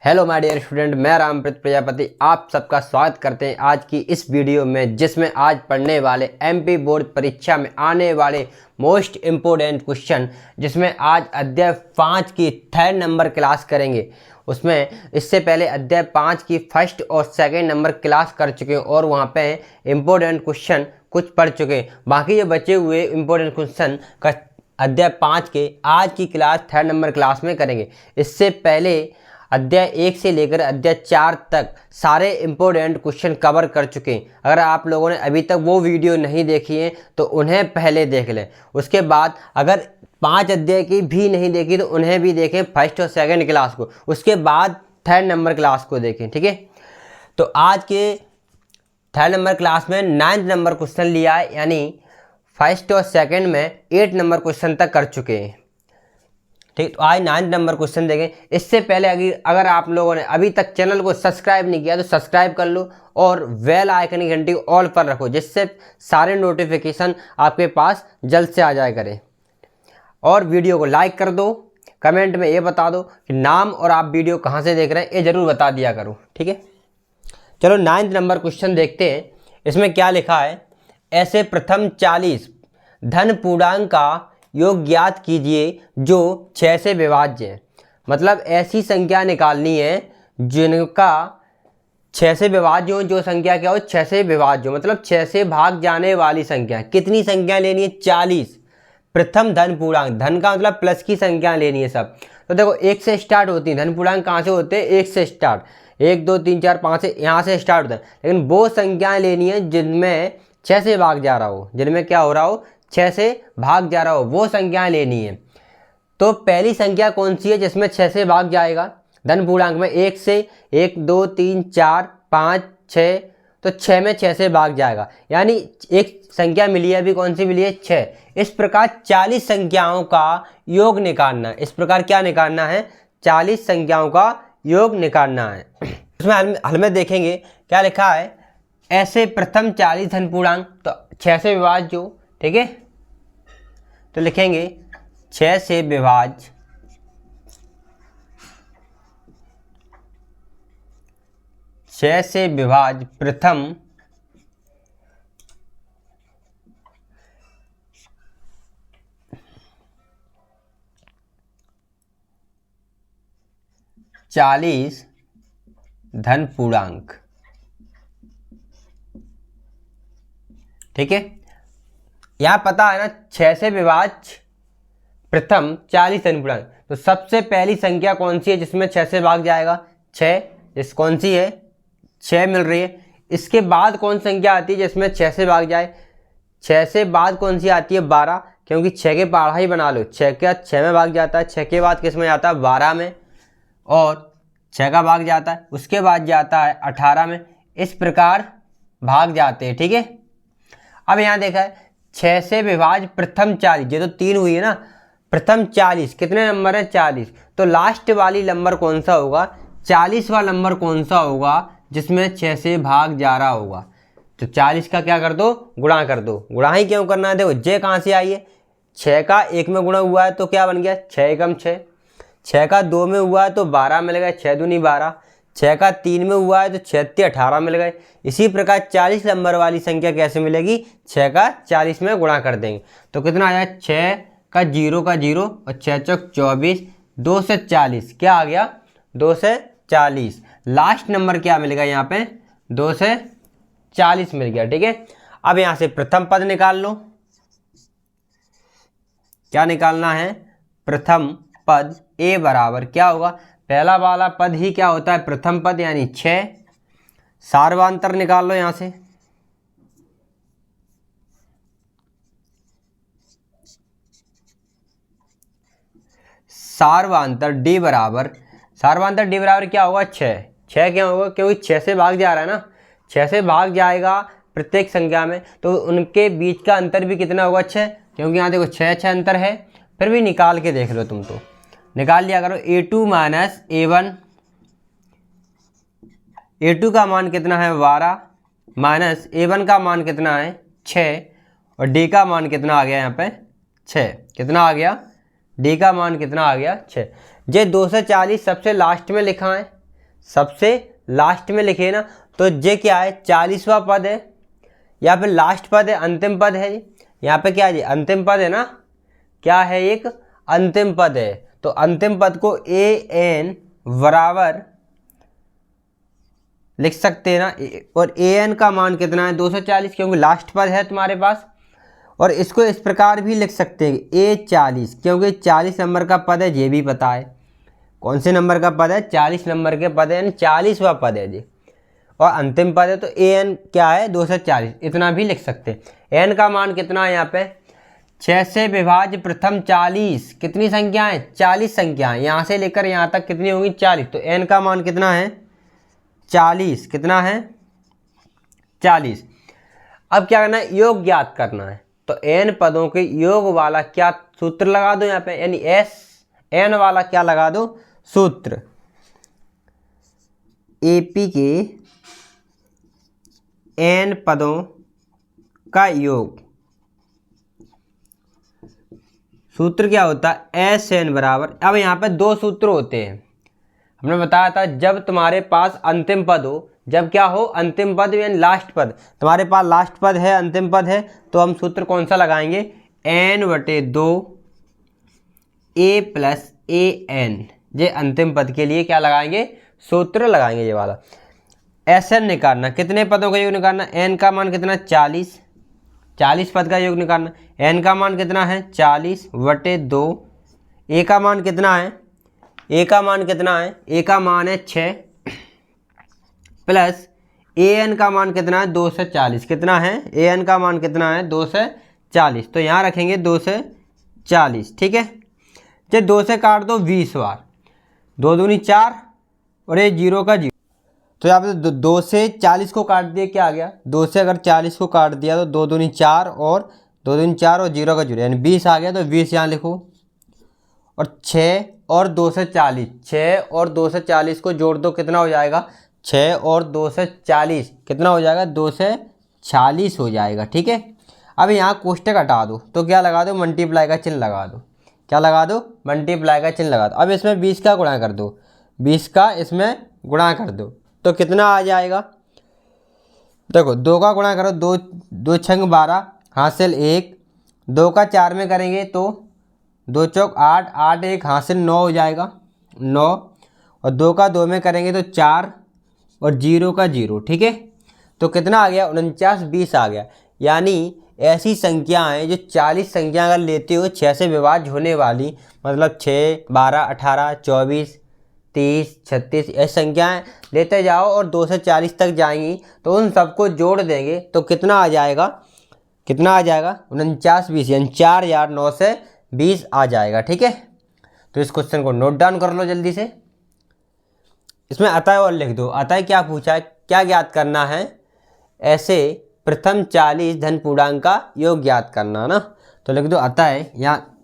Hello my dear student, मैं रामप्रीत प्रजापति आप सबका स्वागत करते हैं आज की इस वीडियो में, जिसमें आज पढ़ने वाले एमपी बोर्ड परीक्षा में आने वाले मोस्ट इम्पोर्टेंट क्वेश्चन, जिसमें आज अध्याय 5 की 3rd नंबर क्लास करेंगे। उसमें इससे पहले अध्याय 5 की 1st और 2nd नंबर क्लास कर चुके हैं और वहाँ पे इम्पोर्टेंट क्वेश्चन कुछ पढ़ चुके हैं। बाकी जो बचे हुए इम्पोर्टेंट क्वेश्चन का अध्याय 5 के आज की क्लास 3rd नंबर क्लास में करेंगे। इससे पहले अध्याय 1 से लेकर अध्याय 4 तक सारे इम्पोर्टेंट क्वेश्चन कवर कर चुके हैं। अगर आप लोगों ने अभी तक वो वीडियो नहीं देखी है तो उन्हें पहले देख लें। उसके बाद अगर 5 अध्याय की भी नहीं देखी तो उन्हें भी देखें, 1st और 2nd क्लास को। उसके बाद 3rd नंबर क्लास को देखें, ठीक है। तो आज के 3rd नंबर क्लास में 9th नंबर क्वेश्चन लिया है, यानी 1st और 2nd में 8 नंबर क्वेश्चन तक कर चुके हैं, ठीक। तो आज 9th नंबर क्वेश्चन देखें। इससे पहले अगर आप लोगों ने अभी तक चैनल को सब्सक्राइब नहीं किया तो सब्सक्राइब कर लो और बेल आइकन की घंटी ऑल पर रखो, जिससे सारे नोटिफिकेशन आपके पास जल्द से आ जाया करें। और वीडियो को लाइक कर दो, कमेंट में ये बता दो कि नाम और आप वीडियो कहाँ से देख रहे हैं, ये ज़रूर बता दिया करो, ठीक है। चलो 9th नंबर क्वेश्चन देखते हैं। इसमें क्या लिखा है, ऐसे प्रथम 40 धन पूर्णांक का योग ज्ञात कीजिए जो 6 से विभाज्य है। मतलब ऐसी संख्या निकालनी है जिनका 6 से विभाज्य हो, जो संख्या क्या हो 6 से विभाज्य हो, मतलब 6 से भाग जाने वाली संख्या। कितनी संख्या लेनी है? 40। प्रथम धन पूर्णांक, धन का मतलब प्लस की संख्या लेनी है सब। तो देखो 1 से स्टार्ट होती है, धन पूर्णांक कहाँ से होते हैं? 1 से स्टार्ट, 1 2 3 4 5 से यहाँ से स्टार्ट होता है। लेकिन वो संख्याएं लेनी है जिनमें 6 से भाग जा रहा हो, जिनमें क्या हो रहा हो 6 से भाग जा रहा हो, वो संख्याएं लेनी है। तो पहली संख्या कौन सी है जिसमें 6 से भाग जाएगा? धन पूर्णांक में 1 से 1 2 3 4 5 6, तो 6 में 6 से भाग जाएगा, यानी एक संख्या मिली है, अभी कौन सी मिली है? 6। इस प्रकार 40 संख्याओं का योग निकालना है। इस प्रकार क्या निकालना है? 40 संख्याओं का योग निकालना है। उसमें हल में देखेंगे क्या लिखा है, ऐसे प्रथम 40 धन पूर्णांक, तो 6 से विभाज्य हो, ठीक है। तो लिखेंगे 6 से विभाज्य 6 से विभाज्य प्रथम 40 धन पूर्णांक, ठीक है। यहाँ पता है ना 6 से विभाज्य प्रथम 40 धन पूर्णांक, तो सबसे पहली संख्या कौन सी है जिसमें 6 से भाग जाएगा? 6। इस कौन सी है? 6 मिल रही है। इसके बाद कौन संख्या आती है जिसमें 6 से भाग जाए? 6 से बाद कौन सी आती है? 12, क्योंकि 6 के पहाड़ा ही बना लो। 6 का 6 में भाग जाता है, 6 के बाद किस में जाता है? 12 में, और 6 का भाग जाता है, उसके बाद जाता है 18 में। इस प्रकार भाग जाते हैं, ठीक है। अब यहाँ देखा है 6 से विभाज्य प्रथम 40, ये तो 3 हुई है ना। प्रथम 40 कितने नंबर है? 40। तो लास्ट वाली नंबर कौन सा होगा? 40वां नंबर कौन सा होगा जिसमें 6 से भाग जा रहा होगा? तो 40 का क्या कर दो? गुणा कर दो। गुणा ही क्यों करना है? देखो जे कहाँ से आई है? 6 का 1 में गुणा हुआ है तो क्या बन गया? 6 एकम 6। 6 का 2 में हुआ है तो 12 मिल गए, 6 दूनी 12। 6 का 3 में हुआ है तो 6 त्ते 18 मिल गए। इसी प्रकार 40 नंबर वाली संख्या कैसे मिलेगी? 6 का 40 में गुणा कर देंगे तो कितना आ जाए? 6 का 0 का 0 और 6 चौक 24, 2 से 40 क्या आ गया? 2 से 40। लास्ट नंबर क्या मिलेगा यहाँ पे? 2 से 40 मिल गया, ठीक है। अब यहाँ से प्रथम पद निकाल लो। क्या निकालना है? प्रथम पद ए बराबर क्या होगा? पहला वाला पद ही क्या होता है? प्रथम पद, यानी 6। सार्वांतर निकाल लो यहाँ से। सार्वांतर डी बराबर क्या होगा? 6। 6 क्यों होगा? क्योंकि 6 से भाग जा रहा है ना। 6 से भाग जाएगा प्रत्येक संख्या में, तो उनके बीच का अंतर भी कितना होगा? 6, क्योंकि यहाँ देखो 6 अंतर है। फिर भी निकाल के देख लो, तुम तो निकाल लिया करो। a2 माइनस a1, a2 का मान कितना है? 12, माइनस a1 का मान कितना है? 6, और d का मान कितना आ गया यहाँ पे? 6। कितना आ गया? डी का मान कितना आ गया? 6। ये 2 से 40 सबसे लास्ट में लिखा है, सबसे लास्ट में लिखे ना, तो ये क्या है 40वां पद है या फिर लास्ट पद है, अंतिम पद है। यहाँ पे क्या है, अंतिम पद है ना, क्या है, एक अंतिम पद है। तो अंतिम पद को ए एन बराबर लिख सकते हैं ना, और ए एन का मान कितना है 240, क्योंकि लास्ट पद है तुम्हारे पास। और इसको इस प्रकार भी लिख सकते हैं ए 40, क्योंकि 40 नंबर का पद है, ये भी पता है कौन से नंबर का पद है, 40 नंबर के पद है, यानी 40वां पद है जी, और अंतिम पद है। तो ए एन क्या है 240, इतना भी लिख सकते हैं। एन का मान कितना है यहाँ पे 6 से विभाज्य प्रथम 40, कितनी संख्या है 40 संख्या है, यहाँ से लेकर यहाँ तक कितनी होगी 40। तो एन का मान कितना है 40, कितना है 40। अब क्या करना है, योग ज्ञात करना है। तो एन पदों के योग वाला क्या सूत्र लगा दो यहाँ पे, यानी एस एन वाला क्या लगा दो सूत्र, एपी के एन पदों का योग। सूत्र क्या होता है एस एन बराबर, अब यहाँ पे दो सूत्र होते हैं, हमने बताया था जब तुम्हारे पास अंतिम पद हो, जब क्या हो अंतिम पद यानी लास्ट पद, तुम्हारे पास लास्ट पद है अंतिम पद है, तो हम सूत्र कौन सा लगाएंगे n/2 a plus a N, ये अंतिम पद के लिए क्या लगाएंगे सूत्र लगाएंगे ये वाला। एस एन निकालना, कितने पदों का योग निकालना, एन का मान कितना 40, 40 पद का योग निकालना, एन का मान कितना है 40/2, ए का मान कितना है, ए का मान कितना है, ए का मान है 6 प्लस ए एन का मान कितना है 240, कितना है ए एन का मान कितना है 240, तो यहाँ रखेंगे 240, ठीक है। जब 2 से काट दो 20 बार, 2 दूनी 4 और ये 0 का 0, तो यहाँ पे 2 से 40 को काट दिया, क्या आ गया 2 से अगर 40 को काट दिया तो 2 दूनी 4 और 2 दूनी 4 और 0 का 0 यानी 20 आ गया। तो 20 यहाँ लिखो, और 6 और 2 से 40, 6 और 2 से 40 को जोड़ दो, कितना हो जाएगा 6 और 2 से 40 कितना हो जाएगा 2 से 40 हो जाएगा, ठीक है। अब यहाँ कोष्टक हटा दो, तो क्या लगा दो मल्टीप्लाई का चिन्ह लगा दो, क्या लगा दो मल्टीप्लाई का चिन्ह लगा दो। अब इसमें 20 का गुणा कर दो, 20 का इसमें गुणा कर दो, तो कितना आ जाएगा, देखो 2 का गुणा करो, 2 2 छंग 12 हासिल 1, 2 का 4 में करेंगे तो 2 चौक 8, 8 1 हासिल 9 हो जाएगा 9, और 2 का 2 में करेंगे तो 4 और 0 का 0, ठीक है। तो कितना आ गया 49 20 आ गया। यानी ऐसी संख्याएं जो 40 संख्या अगर लेते हो 6 से विभाज्य होने वाली, मतलब 6 12 18 24 30 36 ऐसी संख्याएं लेते जाओ और 2 से 40 तक जाएंगी, तो उन सबको जोड़ देंगे तो कितना आ जाएगा, कितना आ जाएगा 49 20 यानी 4920 आ जाएगा, ठीक है। तो इस क्वेश्चन को नोट डाउन कर लो जल्दी से। इसमें अतः और लिख दो, अतः क्या पूछा है, क्या ज्ञात करना है, ऐसे प्रथम 40 धन पूर्णांक का योग ज्ञात करना ना। तो लिख दो अतः, यहाँ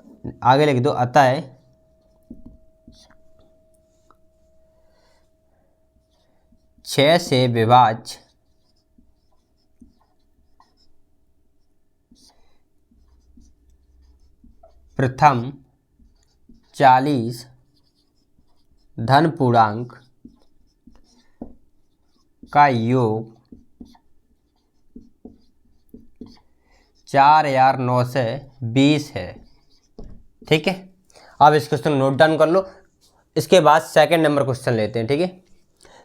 आगे लिख दो अतः 6 से विभाज्य प्रथम 40 धन पूर्णांक का योग 4920 है, ठीक है। अब इस क्वेश्चन नोट डाउन कर लो। इसके बाद सेकंड नंबर क्वेश्चन लेते हैं, ठीक है।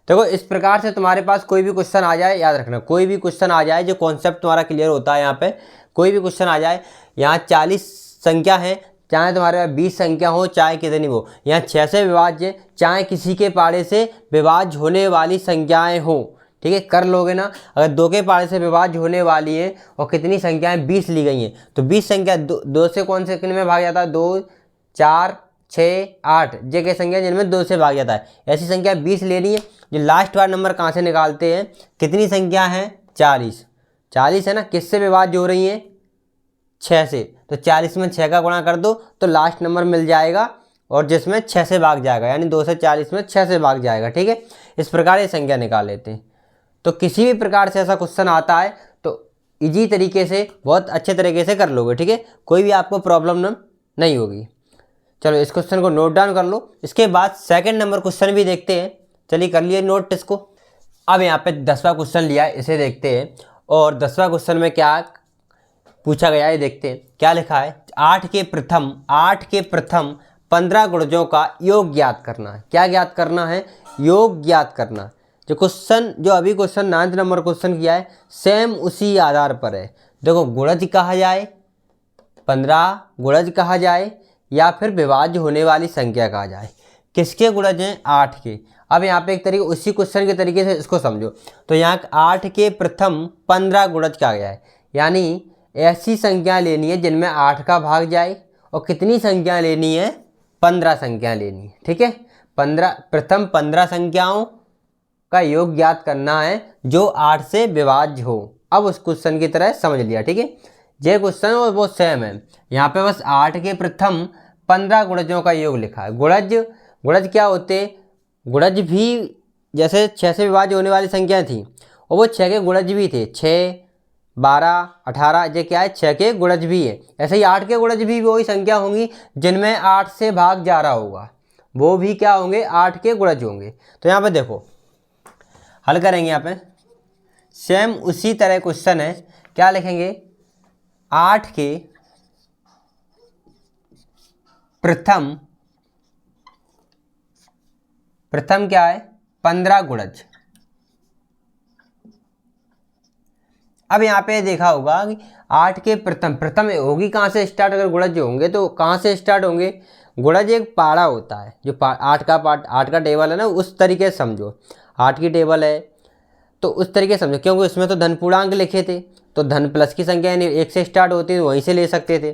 देखो इस प्रकार से तुम्हारे पास कोई भी क्वेश्चन आ जाए, याद रखना कोई भी क्वेश्चन आ जाए, जो कॉन्सेप्ट तुम्हारा क्लियर होता है, यहाँ पे कोई भी क्वेश्चन आ जाए, यहाँ 40 संख्या है, चाहे तुम्हारे पास 20 संख्या हो, चाहे कितनी हो, यहाँ 6 से विभाज्य, चाहे किसी के पाड़े से विभाज्य होने वाली संख्याएं हो, ठीक है, कर लोगे ना। अगर 2 के पाड़े से विभाज्य होने वाली है और कितनी संख्याएं 20 ली गई हैं, तो 20 संख्या 2 से कौन से कितने में भाग जाता है, 2 4 6 8 ये क्या संख्या जिनमें 2 से भाग जाता है, ऐसी संख्या 20 लेनी है। जो लास्ट वाला नंबर कहाँ से निकालते हैं, कितनी संख्या है 40, 40 है ना, किससे विभाज्य हो रही है 6 से, तो 40 में 6 का गुणा कर दो तो लास्ट नंबर मिल जाएगा, और जिसमें 6 से भाग जाएगा, यानी 2 से 40 में 6 से भाग जाएगा, ठीक है। इस प्रकार ये संख्या निकाल लेते हैं। तो किसी भी प्रकार से ऐसा क्वेश्चन आता है तो इजी तरीके से, बहुत अच्छे तरीके से कर लोगे, ठीक है, कोई भी आपको प्रॉब्लम नहीं होगी। चलो इस क्वेश्चन को नोट डाउन कर लो। इसके बाद सेकंड नंबर क्वेश्चन भी देखते हैं, चलिए कर लिए नोट इसको। अब यहाँ पे 10वां क्वेश्चन लिया है, इसे देखते हैं। और 10वां क्वेश्चन में क्या पूछा गया है देखते हैं। क्या लिखा है, 8 के प्रथम 15 गुणजों का योग ज्ञात करना है। क्या ज्ञात करना है, योग ज्ञात करना। जो क्वेश्चन, जो अभी क्वेश्चन 9 नंबर क्वेश्चन किया है, सेम उसी आधार पर है। देखो गुणज कहा जाए, 15 गुणज कहा जाए, या फिर विभाज्य होने वाली संख्या कहा जाए। किसके गुणज हैं, 8 के। अब यहाँ पे एक तरीके, उसी क्वेश्चन के तरीके से इसको समझो। तो यहाँ 8 के प्रथम 15 गुणज कहा गया है, यानी ऐसी संख्या लेनी है जिनमें 8 का भाग जाए, और कितनी संख्या लेनी है, 15 संख्या लेनी है। ठीक है, प्रथम 15 संख्याओं का योग ज्ञात करना है जो 8 से विभाज्य हो। अब उस क्वेश्चन की तरह समझ लिया। ठीक है, ये क्वेश्चन और वो सेम है। यहाँ पे बस 8 के प्रथम 15 गुणजों का योग लिखा है। गुणज क्या होते, गुणज भी जैसे 6 से विभाज्य होने वाली संख्या थी, और वो 6 के गुणज भी थे। 6, 12, 18, ये क्या है, 6 के गुणज भी है। ऐसे ही 8 के गुणज भी वही संख्या होंगी जिनमें 8 से भाग जा रहा होगा, वो भी क्या होंगे, 8 के गुणज होंगे। तो यहाँ पे देखो हल करेंगे। यहाँ पे सेम उसी तरह क्वेश्चन है। क्या लिखेंगे, 8 के प्रथम क्या है, 15 गुणज। अब यहाँ पे देखा होगा कि 8 के प्रथम होगी कहाँ से स्टार्ट, अगर गुणज होंगे तो कहाँ से स्टार्ट होंगे। गुणज एक पाड़ा होता है, जो 8 का टेबल है ना, उस तरीके से समझो। 8 की टेबल है तो उस तरीके से समझो, क्योंकि उसमें तो धन पूर्णांक लिखे थे, तो धन प्लस की संख्या यानी 1 से स्टार्ट होती है, वहीं से ले सकते थे,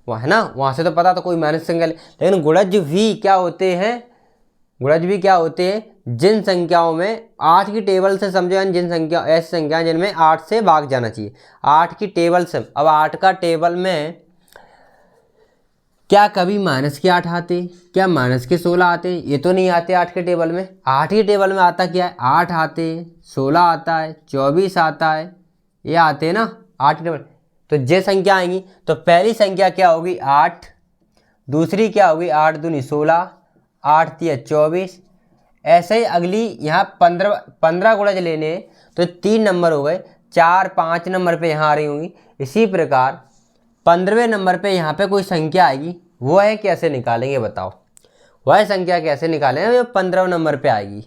वह है ना, वहाँ से तो पता था कोई माइनस संख्या लेकिन गुणज भी क्या होते हैं, जिन संख्याओं में 8 की टेबल से समझो, यानी जिन संख्या, ऐसी संख्या जिनमें 8 से भाग जाना चाहिए। 8 की टेबल से, अब 8 का टेबल में क्या कभी माइनस के 8 आते, क्या माइनस के 16 आते, ये तो नहीं आते 8 के टेबल में। 8 की टेबल में आता क्या है, 8 आते, 16 आता है, 24 आता है, ये आते हैं ना 8 की टेबल। तो ये संख्या आएंगी, तो पहली संख्या क्या होगी, 8, दूसरी क्या होगी, 8 दूनी 16, 8 तिया 24। ऐसे ही अगली यहाँ 15 गुणज लेने, तो 3 नंबर हो गए, 4, 5 नंबर पे यहाँ आ रही होंगी। इसी प्रकार 15वें नंबर पे यहाँ पे कोई संख्या आएगी, वो है कैसे निकालेंगे बताओ, वह संख्या कैसे निकालेंगे, जो 15वें नंबर पे आएगी।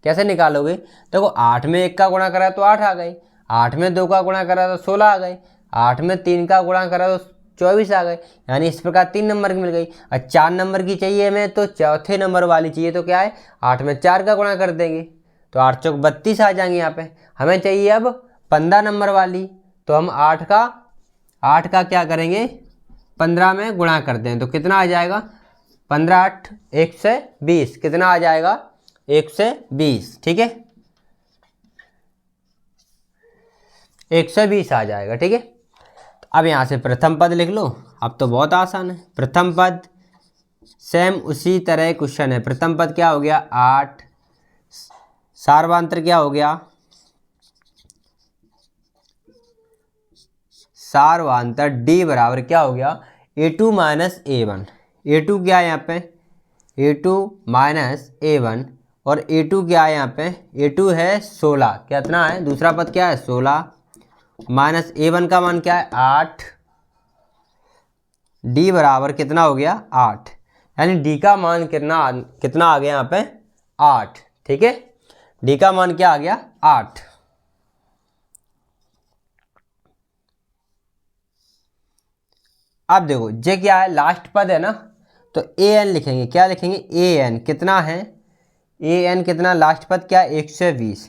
कैसे निकालोगे, देखो 8 में 1 का गुणा करा तो 8 आ गए, 8 में 2 का गुणा करा तो 16 आ गए, 8 में 3 का गुणा करा तो 24 आ गए, यानी इस प्रकार 3 नंबर की मिल गई। और 4 नंबर की चाहिए हमें, तो चौथे नंबर वाली चाहिए, तो क्या है, 8 में 4 का गुणा कर देंगे तो 8 चौक 32 आ जाएंगे। यहाँ पे हमें चाहिए अब 15 नंबर वाली, तो हम 8 का क्या करेंगे, 15 में गुणा कर दें तो कितना आ जाएगा, 15 8 120, कितना आ जाएगा, 120। ठीक है, 120 आ जाएगा। ठीक है, अब यहाँ से प्रथम पद लिख लो। अब तो बहुत आसान है, प्रथम पद सेम उसी तरह क्वेश्चन है। प्रथम पद क्या हो गया, 8, सार्वांतर क्या हो गया, सार्वांतर D बराबर क्या हो गया, A2 माइनस A1। A2 क्या है यहाँ पे, A2 माइनस A1, और A2 क्या है यहाँ पे, A2 है 16, कितना है, दूसरा पद क्या है 16, माइनस A1 का मान क्या है 8, D बराबर कितना हो गया 8, यानी D का मान कितना आ गया यहाँ पे 8। ठीक है, D का मान क्या आ गया 8। अब देखो ये क्या है, लास्ट पद है ना, तो an लिखेंगे। क्या लिखेंगे, an कितना है, an कितना, लास्ट पद क्या है 120।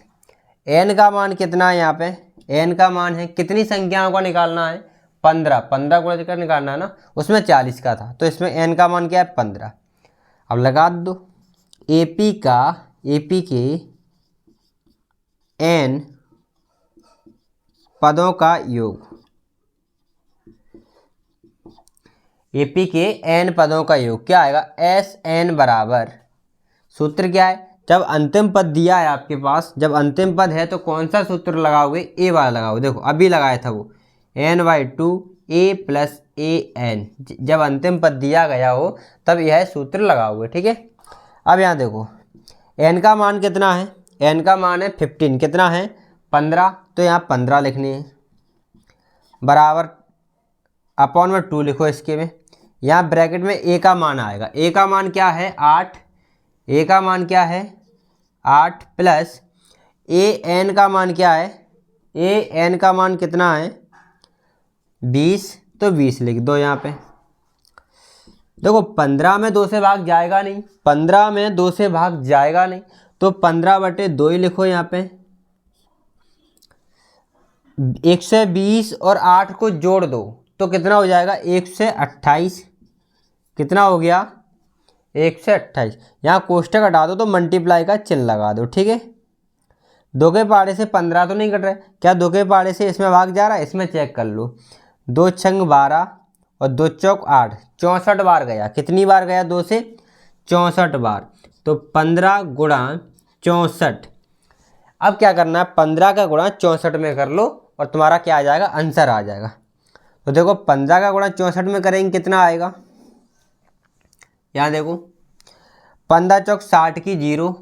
n का मान कितना है, यहाँ पे n का मान है, कितनी संख्याओं का निकालना है, 15 गुणज कर निकालना है ना, उसमें 40 का था, तो इसमें n का मान क्या है 15। अब लगा दो, AP के n पदों का योग, AP के n पदों का योग क्या आएगा, SN बराबर, सूत्र क्या है, जब अंतिम पद दिया है आपके पास, जब अंतिम पद है तो कौन सा सूत्र लगाओगे, A वाला लगाओगे। देखो अभी लगाया था वो, n/2 A प्लस AN, जब अंतिम पद दिया गया हो तब यह सूत्र लगाओगे। ठीक है, अब यहाँ देखो एन का मान कितना है, एन का मान है 15, कितना है 15, तो यहाँ 15 लिखनी है बराबर अपॉन में 2 लिखो इसके में। यहाँ ब्रैकेट में ए का मान आएगा, ए का मान क्या है 8, ए का मान क्या है 8 प्लस ए एन का मान क्या है, ए एन का मान कितना है 20, तो 20 लिख दो यहाँ पे। देखो 15 में 2 से भाग जाएगा नहीं, 15 में 2 से भाग जाएगा नहीं, तो 15/2 ही लिखो यहाँ पे। 120 और 8 को जोड़ दो तो कितना हो जाएगा 128, कितना हो गया 128। यहाँ कोष्टक हटा दो तो मल्टीप्लाई का चिन्ह लगा दो, ठीक है। 2 के पहाड़े से 15 तो नहीं कट रहा है, क्या 2 के पहाड़े से इसमें भाग जा रहा है, इसमें चेक कर लो। 2 छंग 12 और 2 चौक 8, 64 बार गया, कितनी बार गया 2 से 64 बार, तो 15 गुणा 64। अब क्या करना है 15 का गुणा 64 में कर लो और तुम्हारा क्या आ जाएगा आंसर आ जाएगा। तो देखो 15 का गुणा 64 में करेंगे कितना आएगा, यहाँ देखो 15 चौक 60 की 0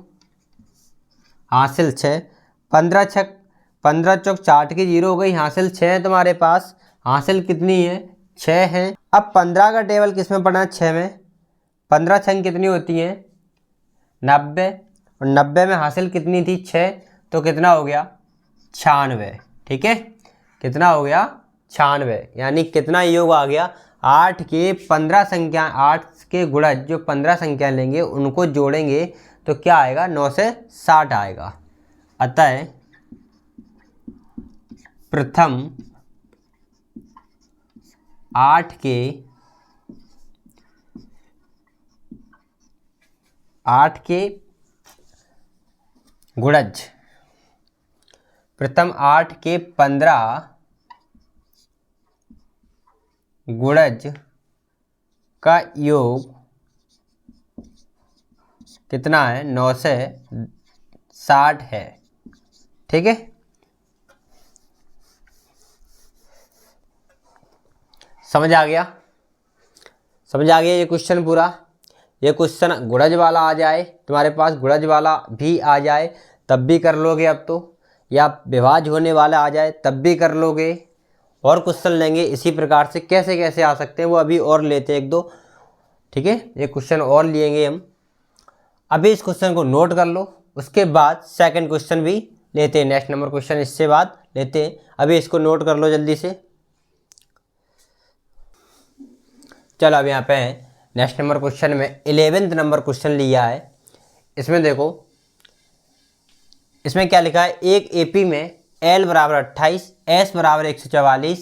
हासिल 6, 15 चौक 60 की 0 हो गई, हासिल 6 है तुम्हारे पास, हासिल कितनी है 6 है। अब 15 का टेबल किस में पढ़ना है 6 में, 15 छंग कितनी होती है 90, और 90 में हासिल कितनी थी 6, तो कितना हो गया 96, ठीक है, कितना हो गया 96, यानी कितना योग आ गया 8 के 15 संख्या, 8 के गुणज जो 15 संख्या लेंगे उनको जोड़ेंगे तो क्या आएगा 9 से 60 आएगा। अतः प्रथम 8 के गुणज, प्रथम 8 के 15 गुणज का योग कितना है 9 से 60 है, ठीक है। समझ आ गया, समझ आ गया ये क्वेश्चन पूरा। ये क्वेश्चन गुणज वाला आ जाए तुम्हारे पास, गुणज वाला भी आ जाए तब भी कर लोगे अब तो, या विभाज्य होने वाला आ जाए तब भी कर लोगे। और क्वेश्चन लेंगे इसी प्रकार से, कैसे कैसे आ सकते हैं वो अभी और लेते हैं 1-2, ठीक है। ये क्वेश्चन और लेंगे हम, अभी इस क्वेश्चन को नोट कर लो, उसके बाद सेकंड क्वेश्चन भी लेते हैं, नेक्स्ट नंबर क्वेश्चन इससे बाद लेते हैं। अभी इसको नोट कर लो जल्दी से। चलो अब यहाँ पे नेक्स्ट नंबर क्वेश्चन में 11th नंबर क्वेश्चन लिया है। इसमें देखो इसमें क्या लिखा है, एक एपी में L बराबर 28, S बराबर 144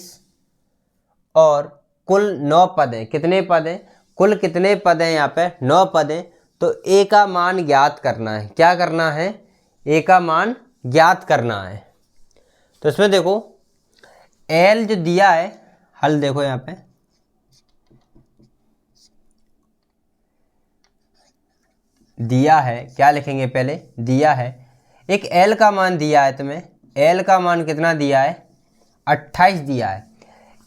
और कुल 9 पद हैं। कितने पद हैं, कुल कितने पद हैं, यहाँ पे 9 पद हैं। तो A का मान ज्ञात करना है, क्या करना है A का मान ज्ञात करना है। तो इसमें देखो L जो दिया है, हल देखो यहाँ पे दिया है, क्या लिखेंगे पहले, दिया है एक L का मान दिया है तुम्हें, L का मान कितना दिया है 28 दिया है।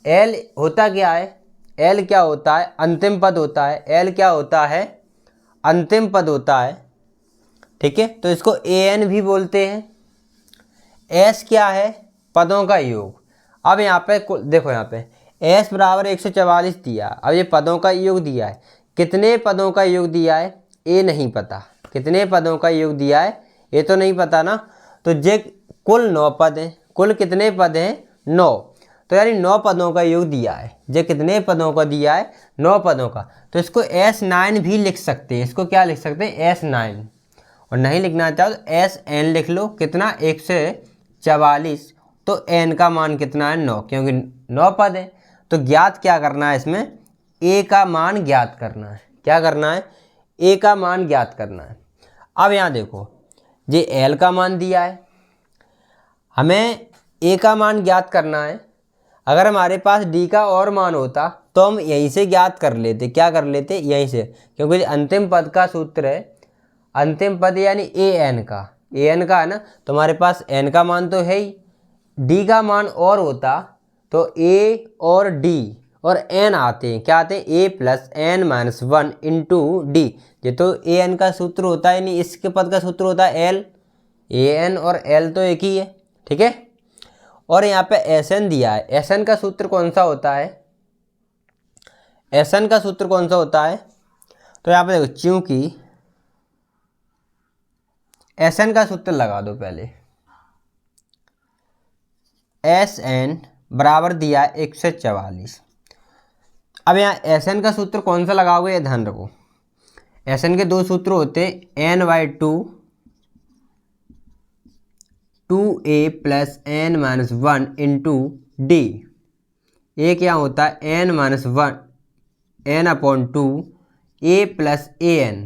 L होता क्या है, L क्या होता है अंतिम पद होता है, L क्या होता है अंतिम पद होता है, ठीक है। तो इसको AN भी बोलते हैं। S क्या है पदों का योग। अब यहाँ पे देखो यहाँ पे S बराबर 144 दिया, अब ये पदों का योग दिया है, कितने पदों का योग दिया है ये नहीं पता, कितने पदों का योग दिया है ये तो नहीं पता ना। तो जे कुल 9 पद हैं, कुल कितने पद हैं 9, तो यानी 9 पदों का योग दिया है। जे कितने पदों का दिया है 9 पदों का, तो इसको S9 भी लिख सकते हैं। इसको क्या लिख सकते हैं S9, और नहीं लिखना चाहो तो SN लिख लो। कितना 144, तो N का मान कितना है 9, क्योंकि 9 पद है। तो ज्ञात क्या करना है इसमें, A का मान ज्ञात करना है। क्या करना है A का मान ज्ञात करना है। अब यहाँ देखो ये L का मान दिया है, हमें A का मान ज्ञात करना है। अगर हमारे पास D का और मान होता तो हम यहीं से ज्ञात कर लेते, क्या कर लेते यहीं से, क्योंकि अंतिम पद का सूत्र है, अंतिम पद यानी AN का, AN का है ना। तो हमारे पास N का मान तो है ही, D का मान और होता तो A और D और एन आते हैं, क्या आते हैं, a plus n minus one into d. ये तो ए एन का सूत्र होता है, नहीं इसके पद का सूत्र होता है एल, ए एन और एल तो एक ही है, ठीक है। और यहाँ पे एस एन दिया है, एस एन का सूत्र कौन सा होता है, एस एन का सूत्र कौन सा होता है, तो यहाँ पे देखो चूंकि एस एन का सूत्र लगा दो पहले, एस एन बराबर दिया है 144। अब यहाँ एस एन का सूत्र कौन सा लगाओगे, ये ध्यान रखो, एस एन के दो सूत्र होते हैं, n by two, two a plus n minus one into d. एक यहाँ होता है n minus one, n upon two a plus a n,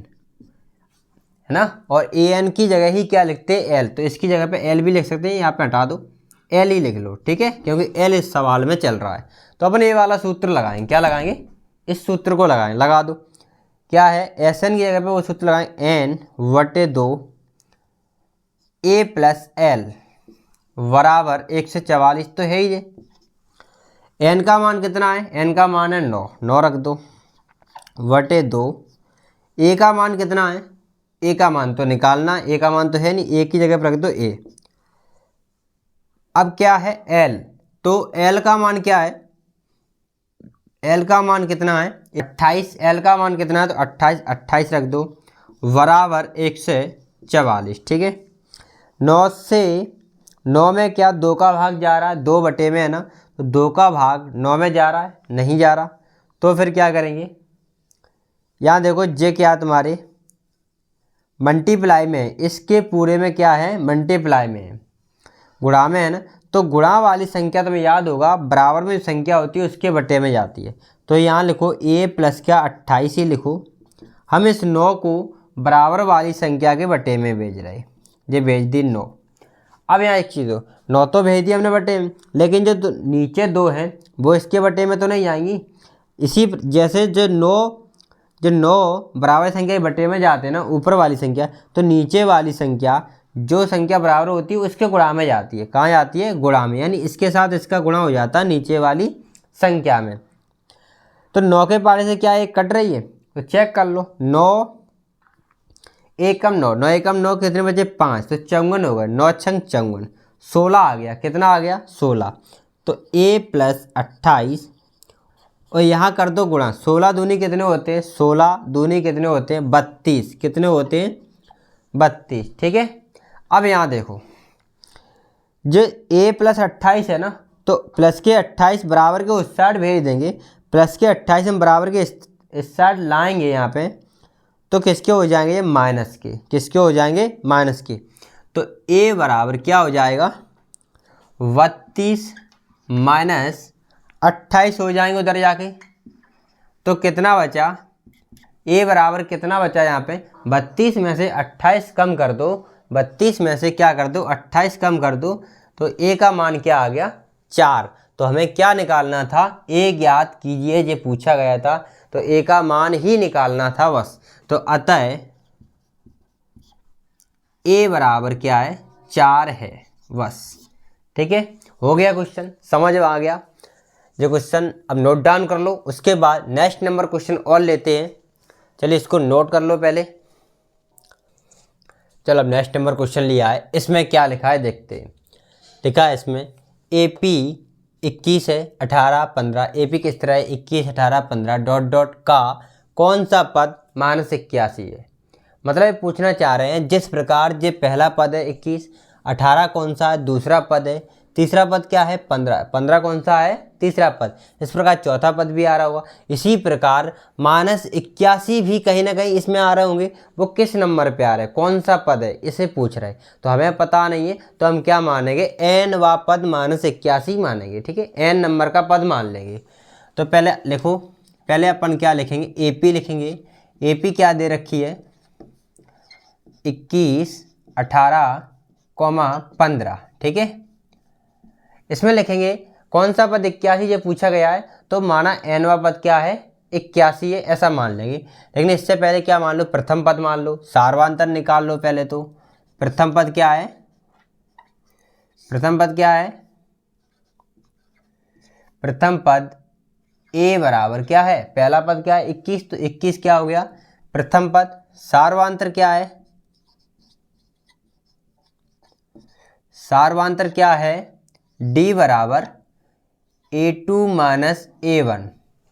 है ना। और ए एन की जगह ही क्या लिखते हैं, एल, तो इसकी जगह पे एल भी लिख सकते हैं, यहाँ पे हटा दो, एल ही लिख लो, ठीक है, क्योंकि एल इस सवाल में चल रहा है। तो अपन ये वाला सूत्र लगाएंगे, क्या लगाएंगे, इस सूत्र को लगाएं, लगा दो, क्या है, एस एन की जगह पे वो सूत्र लगाएं, एन बटे दो ए प्लस एल बराबर 144, तो है ही ये। एन का मान कितना है, एन का मान है 9, 9 रख दो, बटे दो, ए का मान कितना है, ए का मान तो निकालना, ए का मान तो है नहीं, ए की जगह पर रख दो ए। अब क्या है एल, तो एल का मान क्या है, एल का मान कितना है 28, एल का मान कितना है तो 28, 28 रख दो बराबर 144, ठीक है। 9 से 9 में क्या 2 का भाग जा रहा है, 2 बटे में है ना, तो 2 का भाग 9 में जा रहा है, नहीं जा रहा, तो फिर क्या करेंगे, यहाँ देखो जे क्या तुम्हारे मल्टीप्लाई में है, इसके पूरे में क्या है, मल्टीप्लाई में है, गुणा में है ना, तो गुणा वाली संख्या तुम्हें याद होगा बराबर में जो संख्या होती है उसके बटे में जाती है। तो यहाँ लिखो ए प्लस क्या 28 ही लिखो, हम इस 9 को बराबर वाली संख्या के बटे में भेज रहे, ये भेज दी 9। अब यहाँ एक चीज़ हो, 9 तो भेज दी हमने बटे में, लेकिन जो नीचे 2 हैं वो इसके बटे में तो नहीं आएंगी। इसी जैसे जो 9 बराबर संख्या के बटे में जाते हैं ना, ऊपर वाली संख्या, तो नीचे वाली संख्या जो संख्या बराबर होती है उसके गुणा में जाती है, कहाँ जाती है, गुणा में, यानी इसके साथ इसका गुणा हो जाता है नीचे वाली संख्या में। तो 9 के पारे से क्या एक कट रही है, तो चेक कर लो, 9 एकम 9, 9 एकम 9 कितने बचे 5, तो 54 हो गए, 9 छंग 54, 16 आ गया, कितना आ गया 16। तो ए प्लस 28 और यहाँ कर दो गुणा, 16 दूनी कितने होते हैं, 16 दूनी कितने होते हैं 32, कितने होते हैं 32, ठीक है। अब यहाँ देखो जो a प्लस 28 है ना, तो प्लस के 28 बराबर के उस साइड भेज देंगे, प्लस के 28 हम बराबर के इस साइड लाएंगे यहाँ पे, तो किसके हो जाएंगे ये माइनस के, किसके हो जाएंगे माइनस के। तो a बराबर क्या हो जाएगा 32 माइनस 28 हो जाएंगे उधर जाके, तो कितना बचा, a बराबर कितना बचा यहाँ पे 32 में से 28 कम कर दो, 32 में से क्या कर दो 28 कम कर दो, तो a का मान क्या आ गया 4। तो हमें क्या निकालना था, a ज्ञात कीजिए, ये पूछा गया था, तो a का मान ही निकालना था बस। तो अतः a बराबर क्या है 4 है बस, ठीक है। हो गया क्वेश्चन, समझ में आ गया जो क्वेश्चन, अब नोट डाउन कर लो। उसके बाद नेक्स्ट नंबर क्वेश्चन और लेते हैं, चलिए इसको नोट कर लो पहले। चलो अब नेक्स्ट नंबर क्वेश्चन लिया है, इसमें क्या लिखा है देखते हैं। लिखा है इसमें AP 21 है 18 15, AP किस तरह है 21 18 15 डॉट डॉट का कौन सा पद -81 है। मतलब ये पूछना चाह रहे हैं जिस प्रकार ये पहला पद है 21, 18 कौन सा है दूसरा पद है, तीसरा पद क्या है 15, 15 कौन सा है तीसरा पद, इस प्रकार चौथा पद भी आ रहा होगा। इसी प्रकार -81 भी कहीं ना कहीं इसमें आ रहे होंगे, वो किस नंबर पे आ रहे हैं, कौन सा पद है इसे पूछ रहे हैं। तो हमें पता नहीं है, तो हम क्या मानेंगे n वा पद -81 मानेंगे, ठीक है, n नंबर का पद मान लेंगे। तो पहले लिखो, पहले अपन क्या लिखेंगे AP लिखेंगे, AP क्या दे रखी है 21 18 15, ठीक है। इसमें लिखेंगे कौन सा पद 81 जो पूछा गया है, तो माना nवा पद क्या है 81 है ऐसा मान लेंगे। लेकिन इससे पहले क्या मान लो, प्रथम पद मान लो, सार्वधातुक निकाल लो पहले। तो प्रथम पद क्या है, प्रथम पद क्या है, प्रथम पद ए बराबर क्या है, पहला पद क्या है 21, तो 21 क्या हो गया प्रथम पद। सार्वधातुक क्या है, सार्वधातुक क्या है डी बराबर A2 माइनस A1,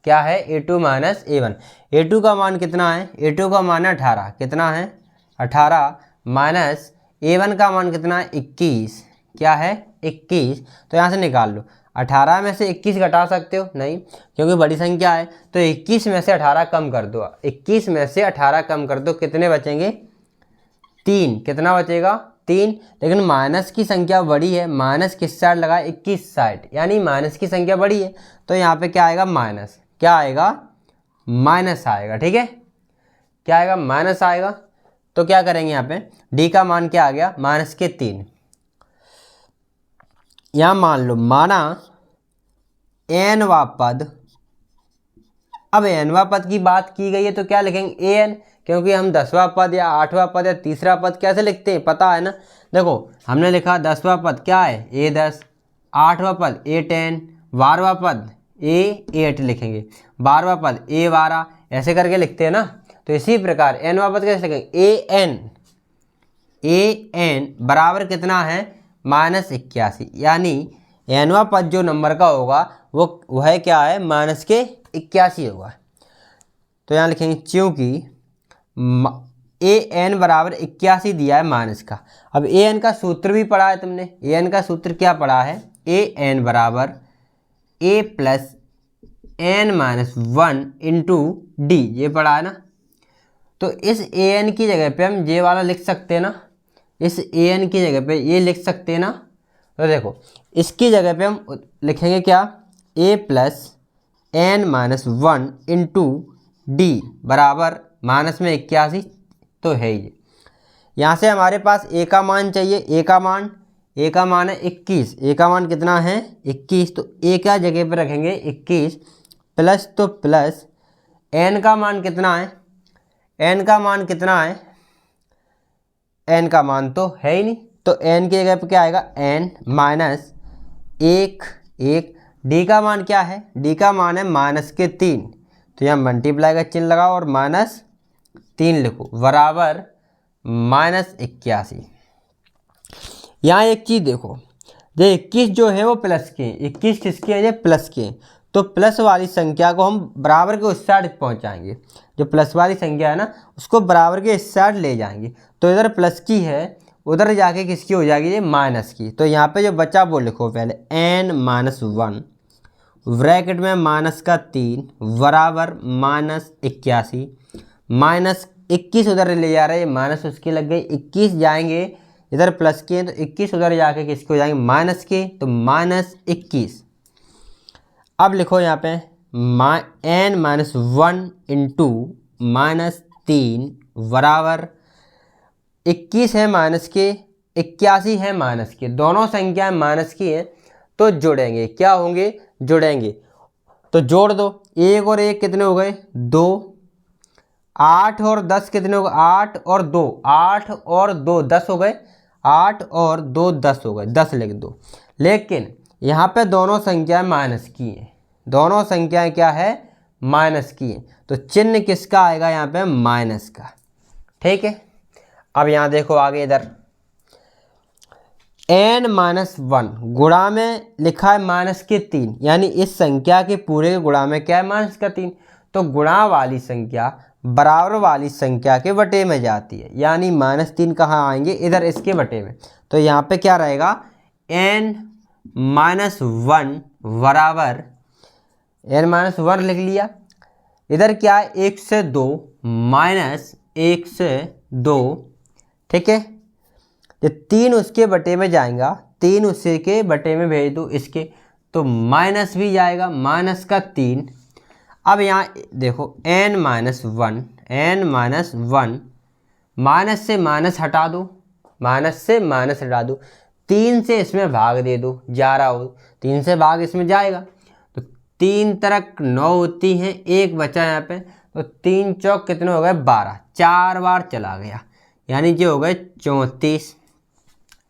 क्या है A2 माइनस A1। A2 का मान कितना है, A2 का मान है 18, कितना है 18 माइनस A1 का मान कितना है 21, क्या है 21। तो यहाँ से निकाल लो, 18 में से 21 घटा सकते हो नहीं, क्योंकि बड़ी संख्या है। तो 21 में से 18 कम कर दो, 21 में से 18 कम कर दो, कितने बचेंगे 3, कितना बचेगा 3। लेकिन माइनस की संख्या बड़ी है, माइनस किस साइड लगा 21 साइड, यानी माइनस की संख्या बड़ी है, तो यहाँ पे क्या आएगा माइनस, क्या आएगा माइनस आएगा, ठीक है क्या आएगा माइनस आएगा। तो क्या करेंगे यहाँ पे डी का मान क्या आ गया माइनस के 3। यहाँ मान लो माना एनवा पद, अब एनवा पद की बात की गई है तो क्या लिखेंगे एन, क्योंकि हम 10वां पद या 8वां पद या तीसरा पद कैसे लिखते हैं पता है ना। देखो हमने लिखा 10वां पद क्या है A10, 8वां पद A10, 12वां पद A8 लिखेंगे, 12वां पद A12, ऐसे करके लिखते हैं ना। तो इसी प्रकार एनवा पद कैसे लिखेंगे AN बराबर कितना है -81, यानी एनवा पद जो नंबर का होगा वो वह क्या है -81 होगा। तो यहाँ लिखेंगे क्योंकि AN बराबर 81 दिया है माइनस का। अब AN का सूत्र भी पढ़ा है तुमने, AN का सूत्र क्या पढ़ा है AN बराबर A plus N-1 into d, ये पढ़ा है ना। तो इस AN की जगह पे हम ये वाला लिख सकते हैं ना, इस AN की जगह पे ये लिख सकते हैं ना। तो देखो इसकी जगह पे हम लिखेंगे क्या A plus N-1 into d बराबर माइनस में 81, तो है ये। यहाँ से हमारे पास A का मान चाहिए, A का मान है 21, A का मान कितना है 21, तो A का जगह पे रखेंगे 21 प्लस, तो प्लस N का मान कितना है, N का मान कितना है, N का मान तो है ही नहीं, तो N की जगह पे क्या आएगा N माइनस 1, D का मान क्या है, D का मान है -3, तो यहाँ मल्टीप्लाई का चिन्ह लगाओ और -3 लिखो बराबर -81। यहाँ एक चीज़ देखो, ये 21 जो है वो प्लस के, 21 किसके हैं, ये प्लस के, तो प्लस वाली संख्या को हम बराबर के उस साइड पहुँचाएंगे, जो प्लस वाली संख्या है ना उसको बराबर के इस साइड ले जाएंगे। तो इधर प्लस की है, उधर जाके किसकी हो जाएगी ये माइनस की। तो यहाँ पे जो बचा वो लिखो पहले N-1 ब्रैकेट में -3 बराबर -81, -21 उधर ले जा रहे हैं, माइनस उसकी लग गई, 21 जाएंगे इधर प्लस के, तो 21 उधर जाके किसके हो जाएंगे माइनस के, तो -21। अब लिखो यहाँ पे N-1 इंटू -3 बराबर 21 है माइनस के, 81 है माइनस के, दोनों संख्याएं माइनस की हैं, तो जोड़ेंगे, क्या होंगे जुड़ेंगे, तो जोड़ दो, 1 और 1 कितने हो गए 2, 8 और 10 कितने हो गए 8 और 2, 8 और 2 10 हो गए, 8 और 2 10 हो गए, 10 लिख दो। लेकिन यहाँ पे दोनों संख्याएं माइनस की हैं, दोनों संख्याएं क्या है माइनस की हैं, तो चिन्ह किसका आएगा यहाँ पे माइनस का, ठीक है। अब यहाँ देखो आगे इधर N-1 गुणा में लिखा है -3, यानी इस संख्या के पूरे के गुणा में क्या है -3, तो गुणा वाली संख्या बराबर वाली संख्या के बटे में जाती है, यानी -3 कहाँ आएंगे इधर इसके बटे में। तो यहाँ पे क्या रहेगा N-1 बराबर N-1 लिख लिया, इधर क्या है 1 से 2 -1 से 2, ठीक है। ये 3 उसके बटे में जाएगा, 3 उसके के बटे में भेज दो इसके, तो माइनस भी जाएगा -3। अब यहाँ देखो N-1 माइनस से माइनस हटा दो, माइनस से माइनस हटा दो, 3 से इसमें भाग दे दो 11 हो, 3 से भाग इसमें जाएगा, तो 3 तरक 9 होती हैं, 1 बचा यहाँ पे, तो 3 चौक कितने हो गए 12, 4 बार चला गया, यानी कि हो गए 34,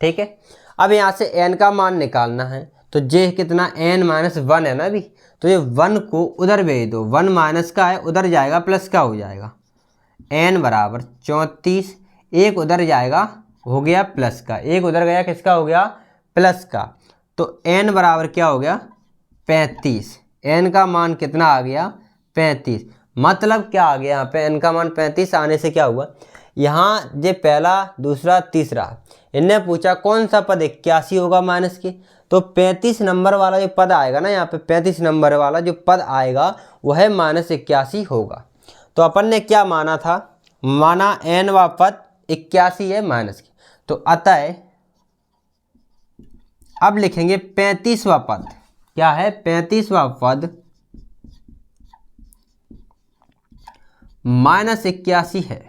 ठीक है। अब यहाँ से n का मान निकालना है, तो जे कितना N-1 है ना अभी, तो ये 1 को उधर भेज दो, 1 माइनस का है उधर जाएगा प्लस का हो जाएगा, n बराबर 34, एक उधर जाएगा हो गया प्लस का, एक उधर गया किसका हो गया प्लस का, तो n बराबर क्या हो गया 35, n का मान कितना आ गया 35। मतलब क्या आ गया यहाँ पे n का मान 35 आने से क्या हुआ, यहाँ ये पहला दूसरा तीसरा इनने पूछा कौन सा पद 81 होगा माइनस के, तो 35 नंबर वाला जो पद आएगा ना, यहाँ पे 35 नंबर वाला जो पद आएगा वह -81 होगा। तो अपन ने क्या माना था, माना n वा पद 81 है माइनस के, तो अतः अब लिखेंगे 35वां पद, क्या है 35वां पद -81 है।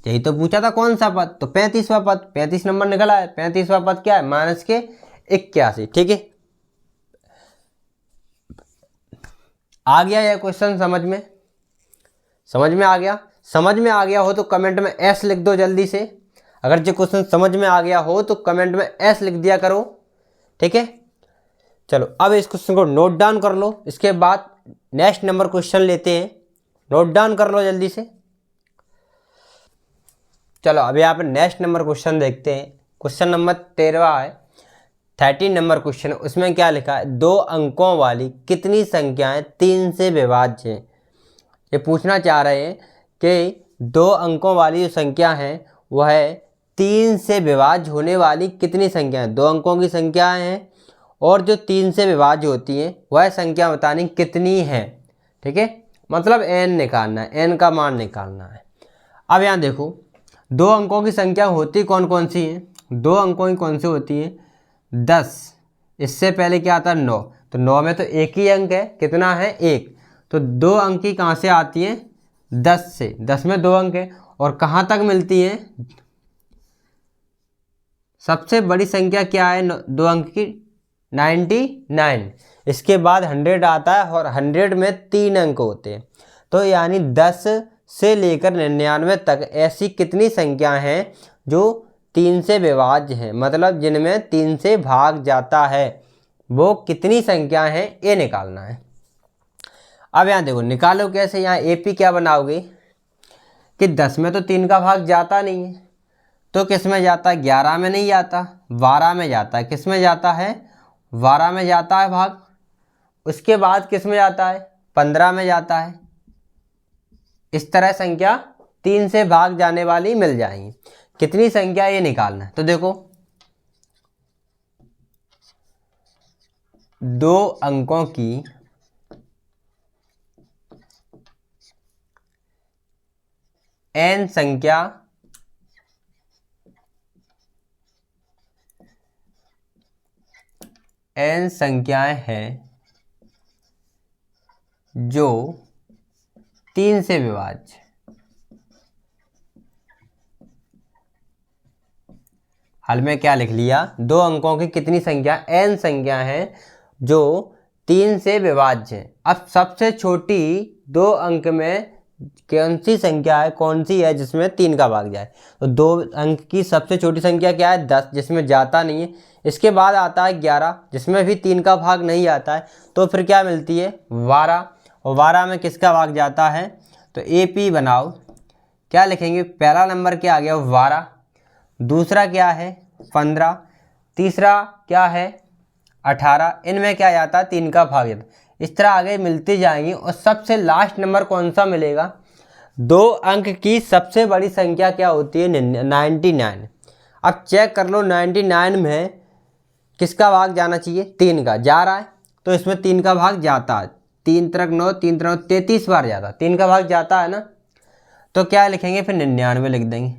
यही तो पूछा था कौन सा पद, तो 35वां पद, 35 नंबर निकला है, 35वां पद क्या है माइनस के 81। ठीक है, आ गया यह क्वेश्चन समझ में, समझ में आ गया? समझ में आ गया हो तो कमेंट में एस लिख दो जल्दी से। अगर जो क्वेश्चन समझ में आ गया हो तो कमेंट में एस लिख दिया करो। ठीक है, चलो अब इस क्वेश्चन को नोट डाउन कर लो, इसके बाद नेक्स्ट नंबर क्वेश्चन लेते हैं। नोट डाउन कर लो जल्दी से। चलो अब यहाँ पे नेक्स्ट नंबर क्वेश्चन देखते हैं। क्वेश्चन नंबर 13 है, 13 नंबर क्वेश्चन। उसमें क्या लिखा है, 2 अंकों वाली कितनी संख्याएं 3 से विभाज्य हैं। ये पूछना चाह रहे हैं कि 2 अंकों वाली जो संख्या है वह 3 से विभाज्य होने वाली कितनी संख्याएं, 2 अंकों की संख्याएं हैं और जो 3 से विभाज्य होती हैं वह संख्या बतानी कितनी है। ठीक है, मतलब n निकालना है, n का मान निकालना है। अब यहाँ देखो 2 अंकों की संख्या होती कौन कौन सी हैं, 2 अंकों की कौन सी होती है 10, इससे पहले क्या आता है 9, तो 9 में तो एक ही अंक है, कितना है 1, तो 2 अंक की कहाँ से आती है 10 से, 10 में 2 अंक है और कहाँ तक मिलती है, सबसे बड़ी संख्या क्या है 2 अंक की 99, इसके बाद 100 आता है और 100 में 3 अंक होते हैं, तो यानी 10 से लेकर 99 तक ऐसी कितनी संख्या हैं जो 3 से विभाज्य हैं, मतलब जिनमें 3 से भाग जाता है, वो कितनी संख्या है ये निकालना है। अब यहाँ देखो निकालो कैसे, यहाँ एपी क्या बनाओगे कि 10 में तो 3 का भाग जाता नहीं है, तो किस में जाता है 11 में नहीं जाता, 12 में जाता है, किस में जाता है 12 में जाता है भाग, उसके बाद किस में जाता है 15 में जाता है। इस तरह संख्या 3 से भाग जाने वाली मिल जाएंगी, कितनी संख्या ये निकालना है। तो देखो 2 अंकों की n संख्या n संख्याएं हैं जो 3 से विभाज्य, हल में क्या लिख लिया 2 अंकों की कितनी संख्या n संख्या है जो 3 से विभाज्य है। अब सबसे छोटी 2 अंक में कौन सी संख्या है, कौन सी है जिसमें 3 का भाग जाए, तो 2 अंक की सबसे छोटी संख्या क्या है 10, जिसमें जाता नहीं है, इसके बाद आता है 11 जिसमें भी 3 का भाग नहीं आता है, तो फिर क्या मिलती है 12, और 12 में किसका भाग जाता है, तो AP बनाओ, क्या लिखेंगे पहला नंबर क्या आ गया 12, दूसरा क्या है 15, तीसरा क्या है 18, इनमें क्या जाता है 3 का भाग जाता है। इस तरह आगे मिलती जाएंगी और सबसे लास्ट नंबर कौन सा मिलेगा, 2 अंक की सबसे बड़ी संख्या क्या होती है 99। अब चेक कर लो 99 में किसका भाग जाना चाहिए 3 का, जा रहा है, तो इसमें 3 का भाग जाता है, 3 त्रिक 9, 3 त्रिक 9, 33 बार जाता है, 3 का भाग जाता है ना, तो क्या लिखेंगे फिर 99 लिख देंगे।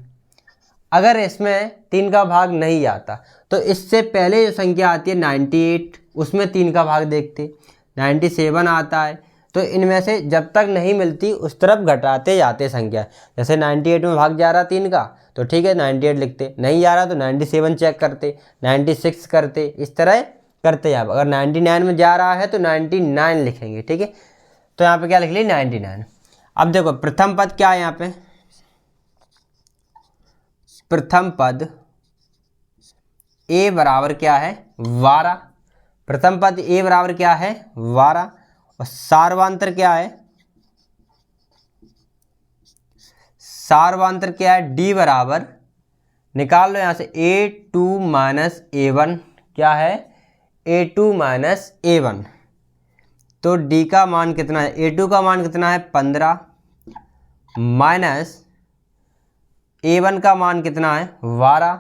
अगर इसमें 3 का भाग नहीं आता तो इससे पहले जो संख्या आती है 98, उसमें 3 का भाग देखते, 97 आता है, तो इनमें से जब तक नहीं मिलती उस तरफ घटाते जाते संख्या। जैसे 98 में भाग जा रहा 3 का, तो ठीक है 98 लिखते, नहीं जा रहा तो 97 चेक करते, 96 करते, इस तरह करते जाओ। अगर 99 में जा रहा है तो 99 लिखेंगे। ठीक है, तो यहाँ पे क्या लिख लिया 99। अब देखो प्रथम पद क्या है, यहाँ पे प्रथम पद a बराबर क्या है 12, प्रथम पद a बराबर क्या है 12, और सार्वांतर क्या है, सार्वांतर क्या है, डी बराबर, निकाल लो यहाँ से A2 माइनस A1 क्या है, A2 माइनस A1। तो डी का मान कितना है, A2 का मान कितना है 15 माइनस A1 का मान कितना है 12।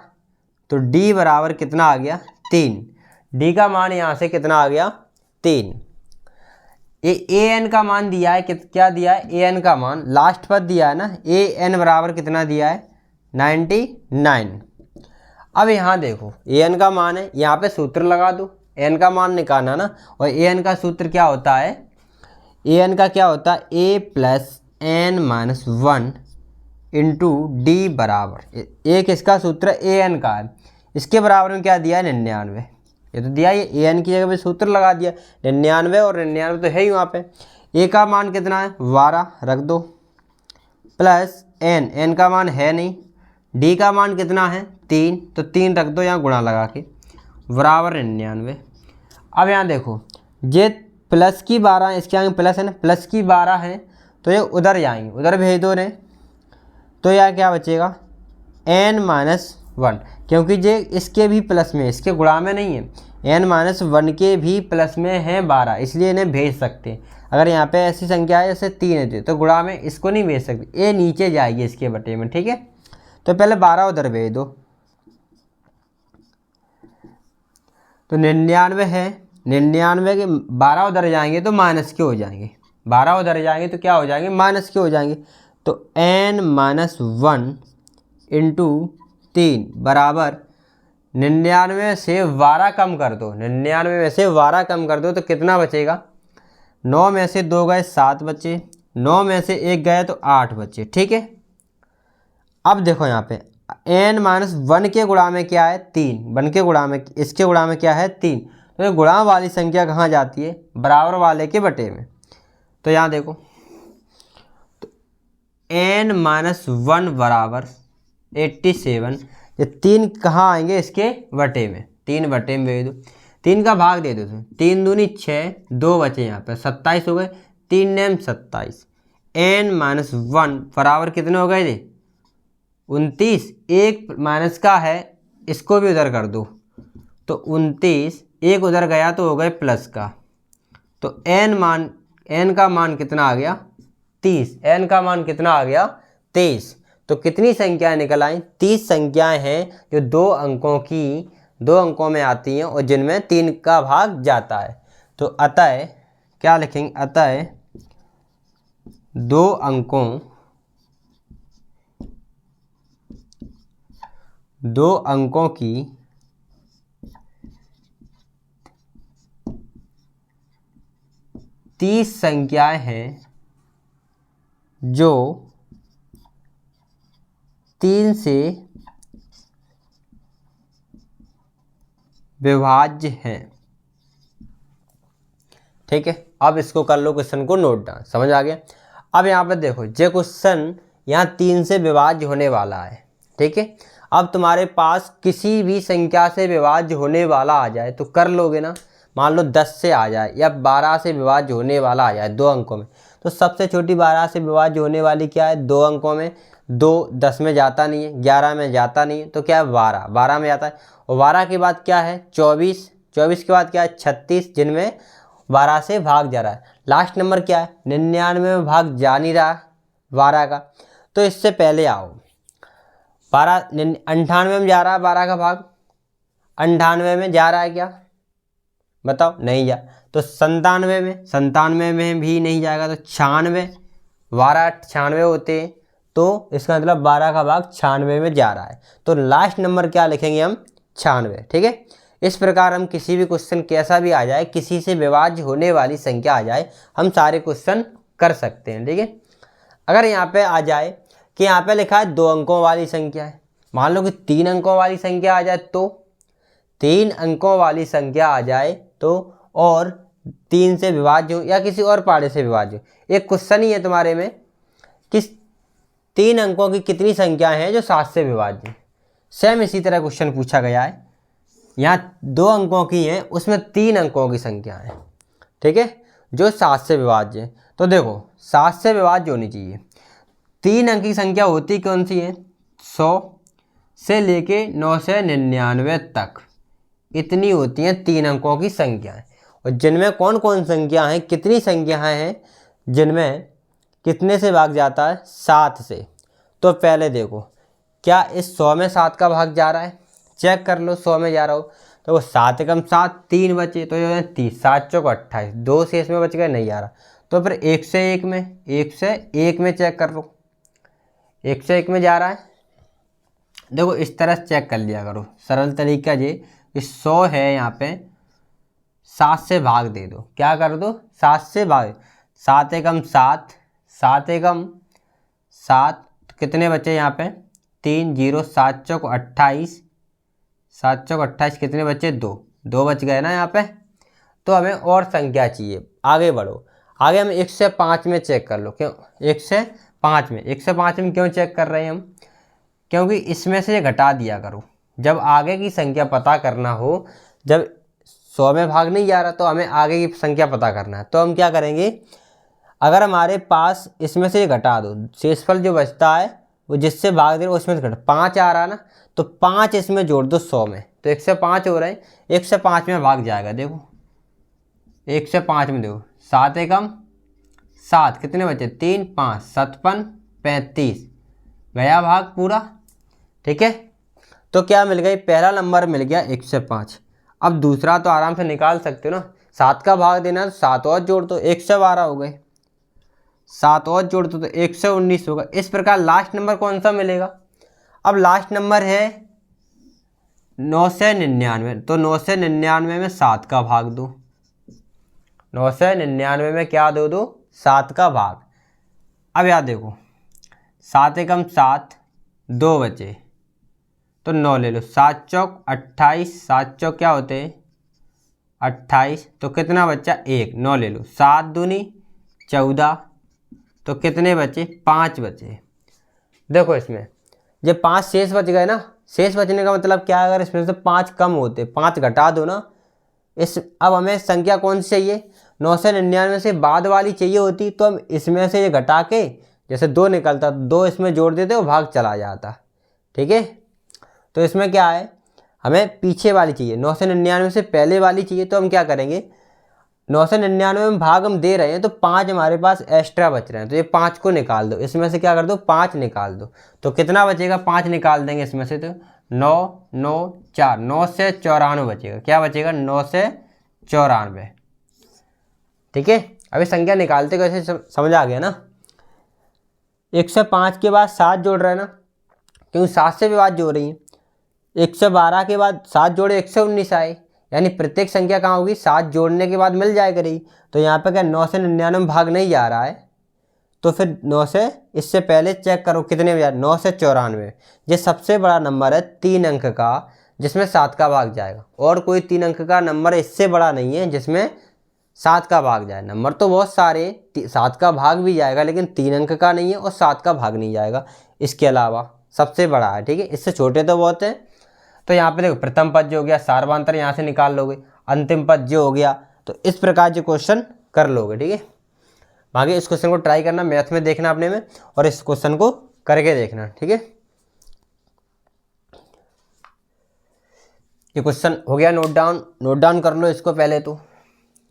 तो डी बराबर कितना आ गया 3। डी का मान यहाँ से कितना आ गया 3। ए एन का मान दिया है, क्या दिया है, ए एन का मान लास्ट पर दिया है ना, ए एन बराबर कितना दिया है 99। अब यहाँ देखो ए एन का मान है, यहाँ पे सूत्र लगा दो, एन का मान निकालना ना, और ए एन का सूत्र क्या होता है, ए एन का क्या होता है a plus n minus 1 into d बराबर, एक इसका सूत्र ए एन का है, इसके बराबर में क्या दिया है 99। ये तो दिया, ये ए एन की जगह पे सूत्र लगा दिया 99, और 99 तो है ही वहाँ पे। ए का मान कितना है 12 रख दो, प्लस एन, एन का मान है नहीं, डी का मान कितना है 3, तो 3 रख दो यहाँ गुणा लगा के, बराबर 99। अब यहाँ देखो ये प्लस की 12 है, इसके आगे प्लस है ना, प्लस की 12 है तो ये उधर जाएंगे, उधर भेज दो ने, तो यहाँ क्या बचेगा n माइनस 1, क्योंकि ये इसके भी प्लस में, इसके गुणा में नहीं है, n माइनस 1 के भी प्लस में है 12, इसलिए इन्हें भेज सकते हैं। अगर यहाँ पे ऐसी संख्या है जैसे 3 है तो गुणा में इसको नहीं भेज सकते, ये नीचे जाएगी इसके बटे में, ठीक है। तो पहले 12 उधर भेज दो, तो 99 है, 99 के 12 उधर जाएंगे तो माइनस के हो जाएंगे, 12 उधर जाएंगे तो क्या हो जाएंगे माइनस के हो जाएंगे। तो n माइनस 1 इंटू 3 बराबर 99 से 12 कम कर दो, 99 में से 12 कम कर दो तो कितना बचेगा, 9 में से 2 गए 7 बचे, 9 में से 1 गए तो 8 बचे, ठीक है। अब देखो यहाँ पे n माइनस 1 के गुणा में क्या है 3, 1 के गुणा में, इसके गुणा में क्या है 3, तो ये गुणा वाली संख्या कहाँ जाती है बराबर वाले के बटे में। तो यहाँ देखो तो n माइनस 1 बराबर 87, ये 3 कहाँ आएंगे इसके बटे में, 3 बटे में दे दो, 3 का भाग दे दो, 3 दूनी 6, 2 बचे यहाँ पे 27 हो गए, 3 नेम 27, n माइनस 1 बराबर कितने हो गए थे 29, एक माइनस का है इसको भी उधर कर दो, तो 29, एक उधर गया तो हो गए प्लस का, तो n का मान कितना आ गया 30, n का मान कितना आ गया 23। तो कितनी संख्याएं निकल आई, 30 संख्याएं हैं जो 2 अंकों में आती हैं और जिनमें 3 का भाग जाता है। तो अतः क्या लिखेंगे, अतः 2 अंकों की 30 संख्याएं हैं जो 3 से विभाज्य हैं, ठीक है। अब इसको कर लो क्वेश्चन को नोट डाउन, समझ आ गया। अब यहाँ पे देखो ये क्वेश्चन यहाँ 3 से विभाज्य होने वाला है, ठीक है। अब तुम्हारे पास किसी भी संख्या से विभाज्य होने वाला आ जाए तो कर लोगे ना, मान लो 10 से आ जाए या 12 से विभाज्य होने वाला आ जाए 2 अंकों में, तो सबसे छोटी 12 से विभाज्य होने वाली क्या है 2 अंकों में, 2 10 में जाता नहीं है, 11 में जाता नहीं है, तो क्या है 12 में जाता है, और 12 के बाद क्या है 24, 24 के बाद क्या है 36, जिनमें 12 से भाग जा रहा है। लास्ट नंबर क्या है 99 में भाग जा नहीं रहा 12 का, तो इससे पहले आओ 98 में जा रहा है 12 का भाग, 98 में जा रहा है क्या बताओ, नहीं जा, तो 97 में भी नहीं जाएगा, तो 96, 12 96 होते हैं, तो इसका मतलब 12 का भाग 96 में जा रहा है, तो लास्ट नंबर क्या लिखेंगे हम 96, ठीक है। इस प्रकार हम किसी भी क्वेश्चन कैसा भी आ जाए, किसी से विभाज्य होने वाली संख्या आ जाए, हम सारे क्वेश्चन कर सकते हैं, ठीक है। अगर यहाँ पे आ जाए कि यहाँ पे लिखा है 2 अंकों वाली संख्या है, मान लो कि 3 अंकों वाली संख्या आ जाए, तो 3 अंकों वाली संख्या आ जाए तो, और 3 से विभाज्य हो या किसी और पाड़े से विभाज्य हो। एक क्वेश्चन ही है तुम्हारे में कि 3 अंकों की कितनी संख्याएं हैं जो 7 से विभाज्य हैं। सेम इसी तरह क्वेश्चन पूछा गया है, यहाँ 2 अंकों की हैं उसमें 3 अंकों की संख्या है, ठीक है। जो 7 से विभाज्य है। तो देखो 7 से विभाज्य होनी चाहिए। 3 अंक की संख्या होती कौन सी है? 100 से लेके 999 तक, इतनी होती हैं 3 अंकों की संख्याएं। और जिनमें कौन कौन संख्या हैं, कितनी संख्याएं हैं जिनमें कितने से भाग जाता है? 7 से। तो पहले देखो क्या इस 100 में 7 का भाग जा रहा है? चेक कर लो, 100 में जा रहा हो तो वो 7 एकम 7, 3 बचे तो ये 30, 7 चौक 28, 2 शेष में बच गए, नहीं आ रहा। तो फिर 1 से 1 में चेक कर लो, 1 से 1 में जा रहा है। देखो इस तरह से चेक कर लिया करो, सरल तरीका ये कि 100 है यहाँ पे, 7 से भाग दे दो। क्या कर दो? 7 से भाग, 7 एकम 7, 7 एकम 7, कितने बचे यहाँ पे? 3, 0, 7 चौक 28, 7 चौक 28, कितने बचे? 2 बच गए ना यहाँ पे। तो हमें और संख्या चाहिए, आगे बढ़ो। आगे हम 1 से 5 में चेक कर लो। क्यों 1 से 5 में? 1 से 5 में क्यों चेक कर रहे हैं हम? क्योंकि इसमें से घटा दिया करो। जब आगे की संख्या पता करना हो, जब 100 में भाग नहीं जा रहा तो हमें आगे की संख्या पता करना है। तो हम क्या करेंगे, अगर हमारे पास इसमें से घटा दो, शेषफल जो बचता है वो जिससे भाग दे रहे हो उसमें से घटा, 5 आ रहा ना, तो 5 इसमें जोड़ दो 100 में, तो 1 से 5 हो रहे हैं। 1 से 5 में भाग जाएगा। देखो 1 से 5 में देखो, 7 एकम 7, कितने बचे? 3, 5, 57, 35, गया भाग पूरा। ठीक है, तो क्या मिल गई? पहला नंबर मिल गया 1 से 5। अब दूसरा तो आराम से निकाल सकते हो ना, 7 का भाग देना तो 7 और जोड़ दो, 1 से 12 हो गए, 7 और जोड़ दो तो 1 से 19 होगा। इस प्रकार लास्ट नंबर कौन सा मिलेगा? अब लास्ट नंबर है 9 से 99, तो 9 से 99 में 7 का भाग दो, 9 से 99 में क्या दो? 7 का भाग। अब याद देखो, 7 एकम 7, 2 बचे तो 9 ले लो, 7 चौक 28, 7 चौक क्या होते हैं? 28, तो कितना बच्चा? 1, 9 ले लो, 7 दूनी 14, तो कितने बचे? 5 बचे। देखो इसमें ये 5 शेष बच गए ना, शेष बचने का मतलब क्या है? अगर इसमें से 5 कम होते, 5 घटा दो ना। अब हमें संख्या कौन सी चाहिए? 9 से 99 से बाद वाली चाहिए होती, तो हम इसमें से ये घटा के, जैसे 2 निकलता, 2 इसमें जोड़ देते वो भाग चला जाता। ठीक है, तो इसमें क्या है, हमें पीछे वाली चाहिए, 9 से 99 से पहले वाली चाहिए। तो हम क्या करेंगे, 9 से 99 में भाग हम दे रहे हैं तो 5 हमारे पास एक्स्ट्रा बच रहे हैं, तो ये 5 को निकाल दो, इसमें से क्या कर दो? 5 निकाल दो, तो कितना बचेगा? 5 निकाल देंगे इसमें से, तो 9, 9, 4, 9 से 94 बचेगा। क्या बचेगा? 9 से 94। ठीक है, अभी संख्या निकालते कैसे समझ आ गया ना। 1 से 5 के बाद 7 जोड़ रहे हैं ना, क्योंकि 7 से विभाज्य हो रही है। 1 से 12 के बाद 7 जोड़े 1 से 19 आए, यानी प्रत्येक संख्या कहाँ होगी? 7 जोड़ने के बाद मिल जाए करेगी। तो यहाँ पे क्या 9 से 99 में भाग नहीं जा रहा है, तो फिर 9 से, इससे पहले चेक करो कितने में जा रहा है? 9 से 94। ये सबसे बड़ा नंबर है 3 अंक का, जिसमें 7 का भाग जाएगा। और कोई 3 अंक का नंबर इससे बड़ा नहीं है जिसमें 7 का भाग जाए। नंबर तो बहुत सारे 7 का भाग भी जाएगा, लेकिन 3 अंक का नहीं है और 7 का भाग नहीं जाएगा। इसके अलावा सबसे बड़ा है। ठीक है, इससे छोटे तो बहुत हैं। तो यहाँ पे देखो प्रथम पद जो हो गया, सार्वधातुक यहाँ से निकाल लोगे, अंतिम पद जो हो गया, तो इस प्रकार जो क्वेश्चन कर लोगे। ठीक है, बाकी इस क्वेश्चन को ट्राई करना, मैथ में देखना अपने में, और इस क्वेश्चन को करके देखना। ठीक है, ये क्वेश्चन हो गया नोट डाउन कर लो इसको पहले तो।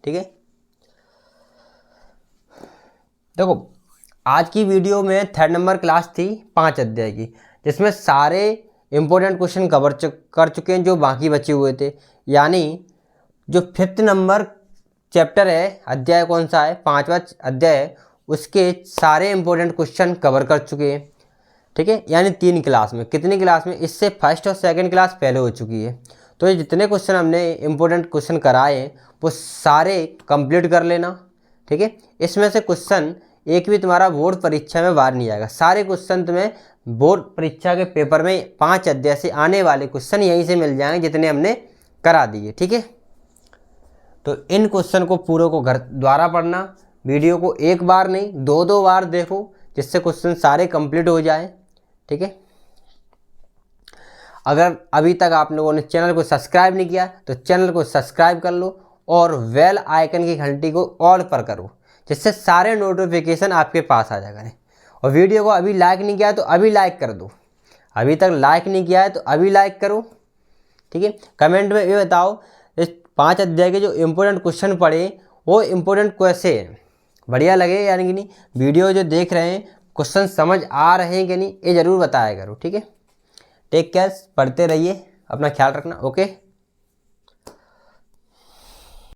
ठीक है, देखो आज की वीडियो में 3rd नंबर क्लास थी 5 अध्याय की, जिसमें सारे इंपॉर्टेंट क्वेश्चन कवर कर चुके हैं जो बाकी बचे हुए थे। यानी जो 5th नंबर चैप्टर है, अध्याय कौन सा है? 5वां अध्याय है, उसके सारे इंपॉर्टेंट क्वेश्चन कवर कर चुके हैं। ठीक है, यानी 3 क्लास में। कितनी क्लास में? इससे 1st और 2nd क्लास पहले हो चुकी है। तो ये जितने क्वेश्चन हमने इंपॉर्टेंट क्वेश्चन कराए हैं वो सारे कंप्लीट कर लेना। ठीक है, इसमें से क्वेश्चन एक भी तुम्हारा बोर्ड परीक्षा में बाहर नहीं आएगा। सारे क्वेश्चन तुम्हें बोर्ड परीक्षा के पेपर में 5 अध्याय से आने वाले क्वेश्चन यहीं से मिल जाएंगे जितने हमने करा दिए। ठीक है, तो इन क्वेश्चन को पूरे को घर द्वारा पढ़ना, वीडियो को एक बार नहीं 2-2 बार देखो, जिससे क्वेश्चन सारे कंप्लीट हो जाए। ठीक है, अगर अभी तक आप लोगों ने चैनल को सब्सक्राइब नहीं किया तो चैनल को सब्सक्राइब कर लो और बेल आइकन की घंटी को ऑल पर करो, जिससे सारे नोटिफिकेशन आपके पास आ जाएगा। और वीडियो को अभी लाइक नहीं किया है तो अभी लाइक कर दो, अभी तक लाइक नहीं किया है तो अभी लाइक करो, ठीक है। कमेंट में ये बताओ इस 5 अध्याय के जो इम्पोर्टेंट क्वेश्चन पढ़े वो इम्पोर्टेंट क्वेश्चन बढ़िया लगे यानी कि नहीं, वीडियो जो देख रहे हैं क्वेश्चन समझ आ रहे हैं कि नहीं, ये ज़रूर बताया करो, ठीक है। टेक केयर, पढ़ते रहिए, अपना ख्याल रखना, ओके।